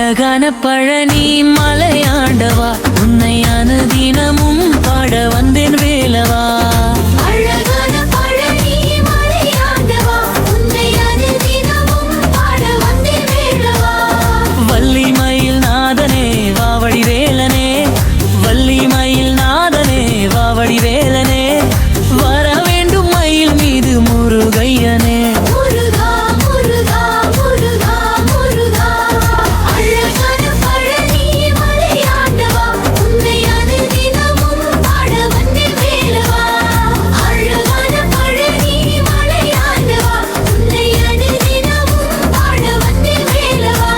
அழகான பழனி மலையாண்டவா, உன்னை அனுதினமும் பாட வந்தேன் வேலவா. அழகான பழனி மலையாண்டவா, உன்னை அனுதினமும் பாட வந்தேன் வேலவா. வள்ளி மயில் நாதனே வாவடி வேலனே, வள்ளி மயில் நாதனே வாவடி வேலனே, வர வேண்டும் மயில் மீது முருகையனே. முருகா முருகா முருகா முருகா. அழகான பழனி மலையாண்டவா, உன்னை அனுதினமும் பாட வந்தேன் வேலவா. அழகான பழனி மலையாண்டவா, உன்னை அனுதினமும் பாட வந்தேன் வேலவா.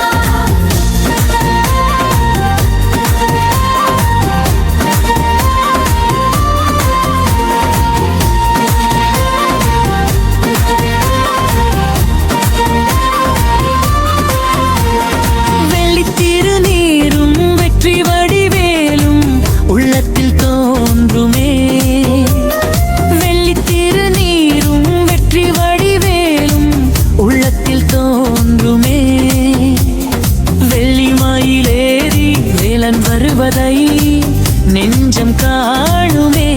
வெள்ளித்திரு நீரும் வெற்றி வடிவேலும் உள்ளத்தில் தோன்றுமே. வெள்ளித்திரு நீரும் வெற்றி வடிவேலும் உள்ளத்தில் தோன்றுமே. வெள்ளி மயிலேறி வேலன் வருவதை நெஞ்சம் காணுமே.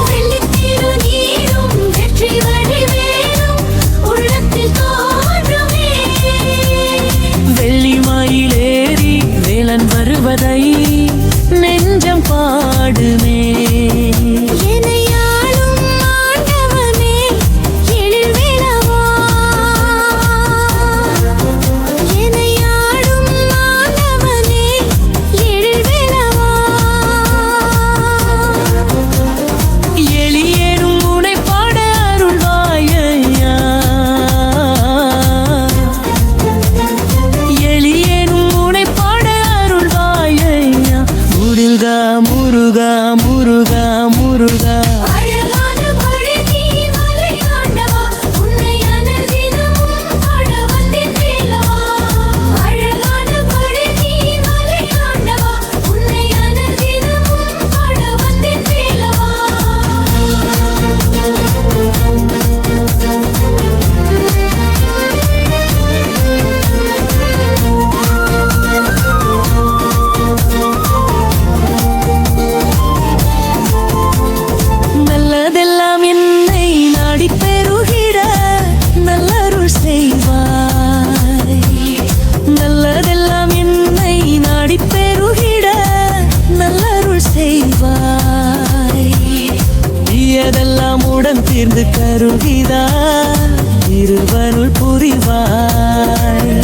வெள்ளித்திரு நீரும் வெற்றி வடிவேலும் உள்ளத்தில் தோன்றுமே. வெள்ளி மயிலேறி வேலன் வருவதை நெஞ்சம் பாடுமே. என்னையாளும் ஆண்டவனே எழில் வேலவா. என்னையாளும் ஆண்டவனே எழில் வேலவா. எளியேனும் உனை பாட அருள்வாயையா, எளியேனும் உனை பாட அருள்வாயையா. முருகா முருகா முருகா முருகா. அழகான பழனி மலையாண்டவா, உன்னை அனுதினமும் பாட வந்தேன் வேலவா. அழகான பழனி மலையாண்டவா, உன்னை அனுதினமும் பாட வந்தேன் வேலவா. நல்லதெல்லாம் என்னை நாடி பெருகிட நல்லருள் செய்வாய். நல்லதெல்லாம் என்னை நாடி பெருகிட நல்லருள் செய்வாய். தீயதெல்லாம் உடன் தீர்ந்து கருகிதா திருவருள் புரிவாய்.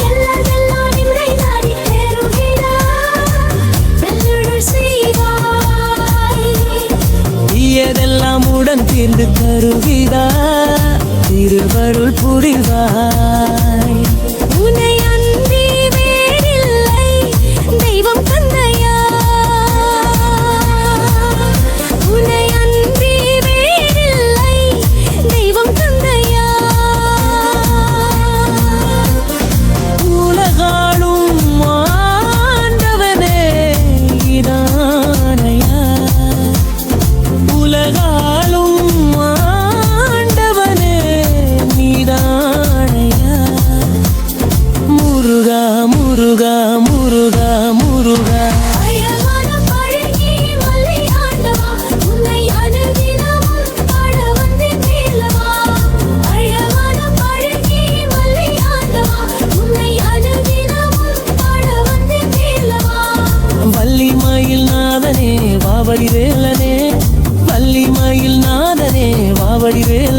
எல்லாதெல்லாம் நிறை நாடி பெருகிறாய், நல்லருள் செய்வாய். தீயதெல்லாம் உடன் தீர்ந்து கருகிதா திருவருள் புரிவாய். உன்னை அன்றி வேறில்லை தெய்வம் தந்தையா. உன்னை அன்றி வேறில்லை தெய்வம் தந்தையா. உலகாளும் ஆண்டவனே இதானையா, உலகாளும் ஆண்டவனே நீதானையா. முருகா முருகா முருகா முருகா. அழகான பழனி மலையாண்டவா, உன்னை அனுதினமும் பாட வந்தேன் வேலவா. அழகான பழனி மலையாண்டவா, உன்னை அனுதினமும் பாட வந்தேன் வேலவா. வள்ளி மயில் நாதனே வாவடி வேலனே, வள்ளி மயில் நாதனே வாவடி வேலனே.